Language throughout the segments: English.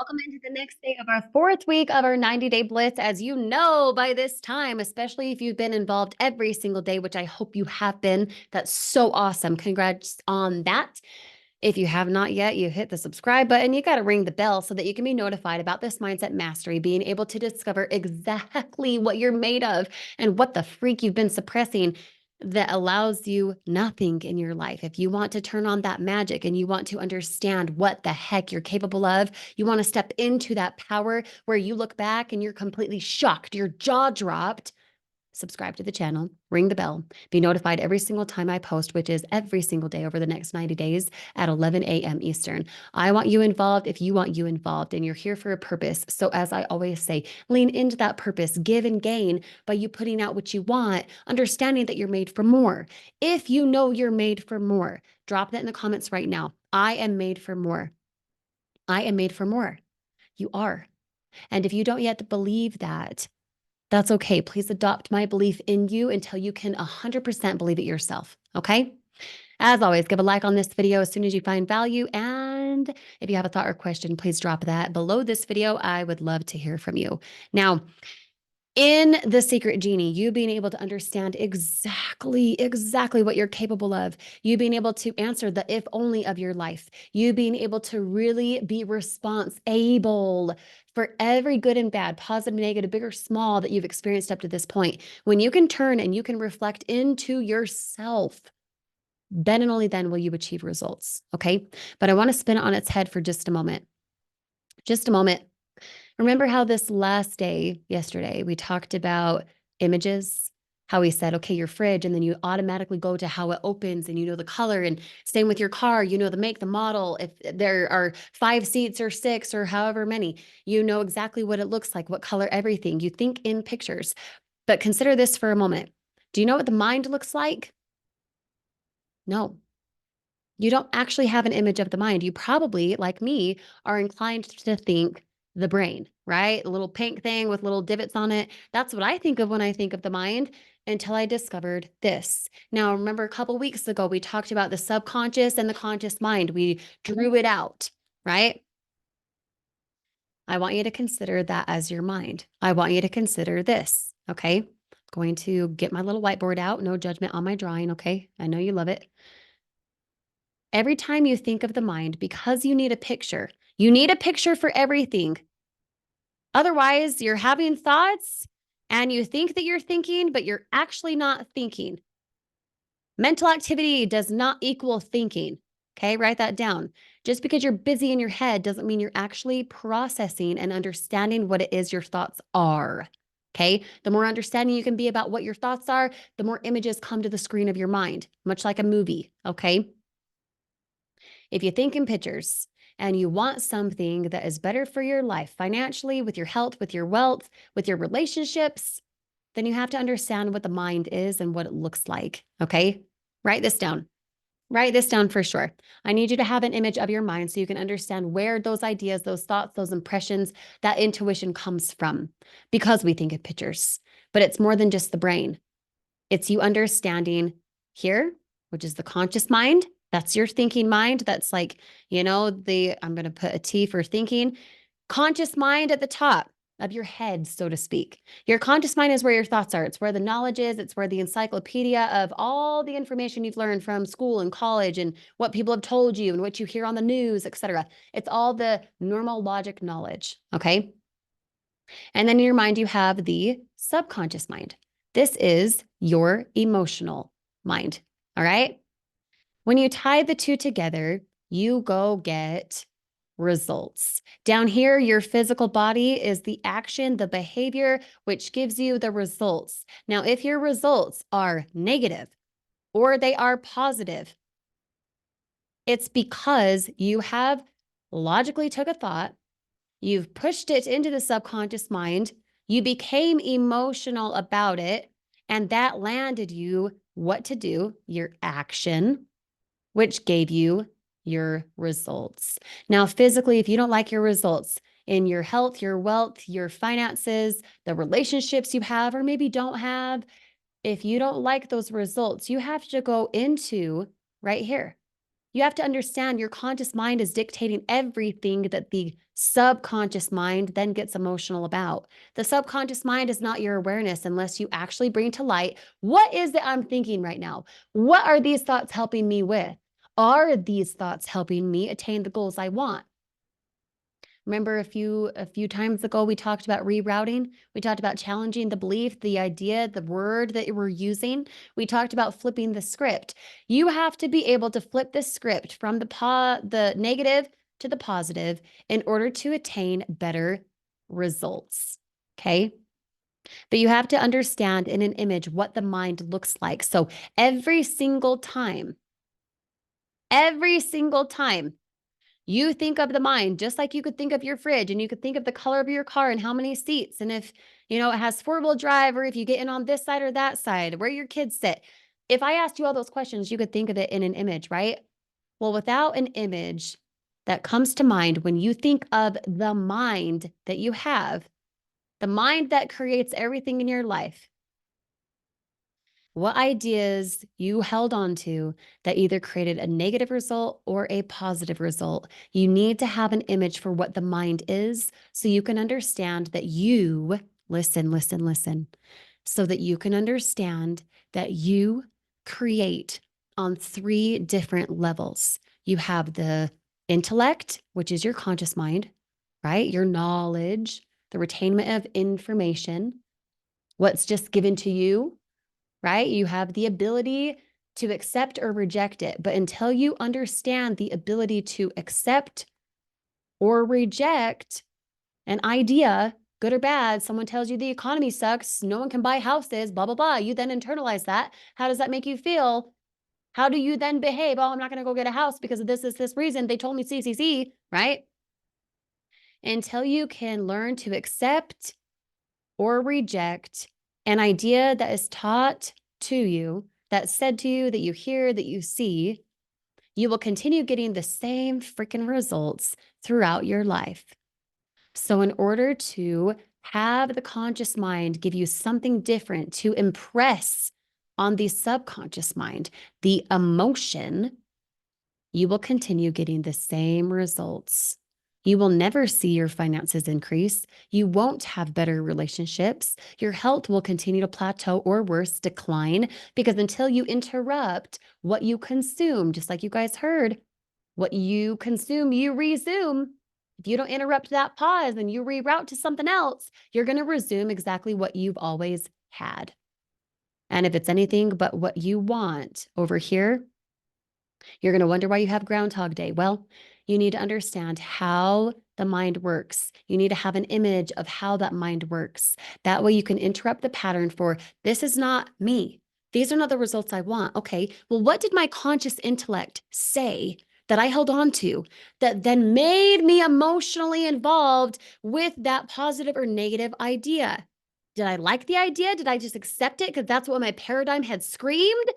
Welcome into the next day of our fourth week of our 90-day blitz. As you know, by this time, especially if you've been involved every single day, which I hope you have been, that's so awesome. Congrats on that. If you have not yet, you hit the subscribe button. You got to ring the bell so that you can be notified about this mindset mastery, being able to discover exactly what you're made of and what the freak you've been suppressing that allows you nothing in your life. If you want to turn on that magic and you want to understand what the heck you're capable of, you want to step into that power where you look back and you're completely shocked, your jaw dropped. Subscribe to the channel, ring the bell, be notified every single time I post, which is every single day over the next 90 days at 11 a.m. Eastern. I want you involved if you want you involved, and you're here for a purpose. So as I always say, lean into that purpose, give and gain by you putting out what you want, understanding that you're made for more. If you know you're made for more, drop that in the comments right now. I am made for more. I am made for more. You are. And if you don't yet believe that, that's okay. Please adopt my belief in you until you can 100% believe it yourself. Okay? As always, give a like on this video as soon as you find value. And if you have a thought or question, please drop that below this video. I would love to hear from you. Now, in The Secret Genie, you being able to understand exactly what you're capable of, you being able to answer the if only of your life, you being able to really be responsible for every good and bad, positive, negative, big or small that you've experienced up to this point. When you can turn and you can reflect into yourself, then and only then will you achieve results. Okay. But I want to spin it on its head for just a moment. Just a moment. Remember how this last day, yesterday, we talked about images, how we said, okay, your fridge, and then you automatically go to how it opens and you know the color, and same with your car, you know the make, the model. If there are 5 seats or 6 or however many, you know exactly what it looks like, what color, everything. You think in pictures. But consider this for a moment. Do you know what the mind looks like? No. You don't actually have an image of the mind. You probably, like me, are inclined to think the brain, right? The little pink thing with little divots on it. That's what I think of when I think of the mind until I discovered this. Now, remember a couple weeks ago, we talked about the subconscious and the conscious mind. We drew it out, right? I want you to consider that as your mind. I want you to consider this, okay? Going to get my little whiteboard out. No judgment on my drawing, okay? I know you love it. Every time you think of the mind, because you need a picture for everything. Otherwise, you're having thoughts and you think that you're thinking, but you're actually not thinking. Mental activity does not equal thinking. Okay, write that down. Just because you're busy in your head doesn't mean you're actually processing and understanding what it is your thoughts are. Okay, the more understanding you can be about what your thoughts are, the more images come to the screen of your mind, much like a movie. Okay. If you think in pictures and you want something that is better for your life financially, with your health, with your wealth, with your relationships, then you have to understand what the mind is and what it looks like. Okay. Write this down. Write this down for sure. I need you to have an image of your mind so you can understand where those ideas, those thoughts, those impressions, that intuition comes from, because we think of pictures. But it's more than just the brain. It's you understanding here, which is the conscious mind. That's your thinking mind. That's like, I'm going to put a T for thinking. Conscious mind at the top of your head, so to speak. Your conscious mind is where your thoughts are. It's where the knowledge is. It's where the encyclopedia of all the information you've learned from school and college and what people have told you and what you hear on the news, etc. It's all the normal logic knowledge. Okay. And then in your mind, you have the subconscious mind. This is your emotional mind. All right. When you tie the two together, you go get results. Down here, your physical body is the action, the behavior, which gives you the results. Now, if your results are negative or they are positive, it's because you have logically took a thought, you've pushed it into the subconscious mind, you became emotional about it, and that landed you what to do, your action, which gave you your results. Now, physically, if you don't like your results in your health, your wealth, your finances, the relationships you have or maybe don't have, if you don't like those results, you have to go into right here. You have to understand your conscious mind is dictating everything that the subconscious mind then gets emotional about. The subconscious mind is not your awareness unless you actually bring to light, what is it I'm thinking right now? What are these thoughts helping me with? Are these thoughts helping me attain the goals I want? Remember a few times ago we talked about rerouting. We talked about challenging the belief, the idea, the word that we're using. We talked about flipping the script. You have to be able to flip the script from the negative to the positive in order to attain better results. Okay? But you have to understand in an image what the mind looks like. So every single time you think of the mind, just like you could think of your fridge and you could think of the color of your car and how many seats. And if, it has 4-wheel drive, or if you get in on this side or that side, where your kids sit. If I asked you all those questions, you could think of it in an image, right? Well, without an image that comes to mind when you think of the mind that you have, the mind that creates everything in your life, what ideas you held on to that either created a negative result or a positive result. You need to have an image for what the mind is so you can understand that listen, so that you can understand that you create on 3 different levels. You have the intellect, which is your conscious mind, right? Your knowledge, the retainment of information, what's just given to you, right? You have the ability to accept or reject it. But until you understand the ability to accept or reject an idea, good or bad, someone tells you the economy sucks, no one can buy houses, blah, blah, blah. You then internalize that. How does that make you feel? How do you then behave? Oh, I'm not going to go get a house because of this reason. They told me CCC, right? Until you can learn to accept or reject an idea that is taught to you, that's said to you, that you hear, that you see, you will continue getting the same freaking results throughout your life. So, in order to have the conscious mind give you something different to impress on the subconscious mind, the emotion, you will continue getting the same results. You will never see your finances increase. You won't have better relationships. Your health will continue to plateau or worse, decline, because until you interrupt what you consume, just like you guys heard, what you consume, you resume. If you don't interrupt that pause and you reroute to something else, you're going to resume exactly what you've always had. And if it's anything but what you want over here, you're going to wonder why you have Groundhog Day. Well, you need to understand how the mind works. You need to have an image of how that mind works. That way you can interrupt the pattern for, this is not me. These are not the results I want. Okay, well, what did my conscious intellect say that I held on to that then made me emotionally involved with that positive or negative idea? Did I like the idea? Did I just accept it because that's what my paradigm had screamed?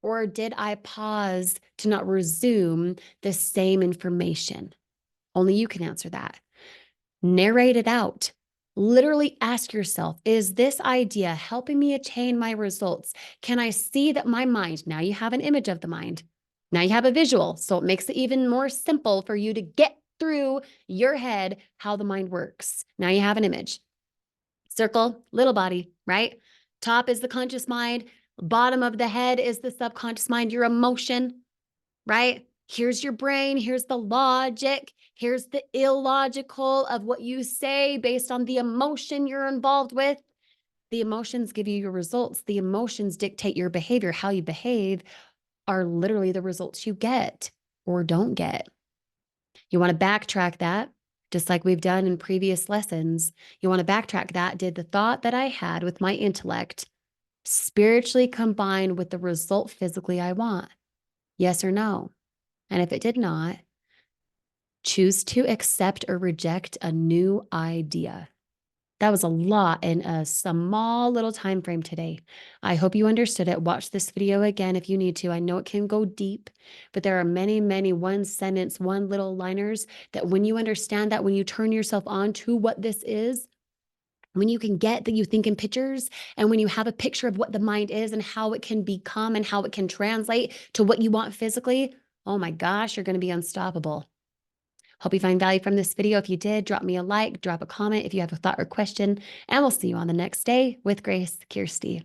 Or did I pause to not resume the same information? Only you can answer that. Narrate it out. Literally ask yourself, is this idea helping me attain my results? Can I see that my mind, now you have an image of the mind, now you have a visual, so it makes it even more simple for you to get through your head how the mind works. Now you have an image. Circle, little body, right? Top is the conscious mind. Bottom of the head is the subconscious mind, your emotion, right? Here's your brain. Here's the logic. Here's the illogical of what you say based on the emotion you're involved with. The emotions give you your results. The emotions dictate your behavior. How you behave are literally the results you get or don't get. You want to backtrack that, just like we've done in previous lessons. You want to backtrack that. Did the thought that I had with my intellect spiritually combine with the result physically I want? Yes or no? And if it did not, choose to accept or reject a new idea. That was a lot in a small little time frame today. I hope you understood it. Watch this video again if you need to. I know it can go deep, but there are many, many one sentence, one little liners that when you understand that, when you turn yourself on to what this is, when you can get that you think in pictures, and when you have a picture of what the mind is and how it can become and how it can translate to what you want physically, Oh my gosh, you're going to be unstoppable. Hope you find value from this video. If you did, drop me a like, drop a comment if you have a thought or question, and we'll see you on the next day with Grace, Kirsty.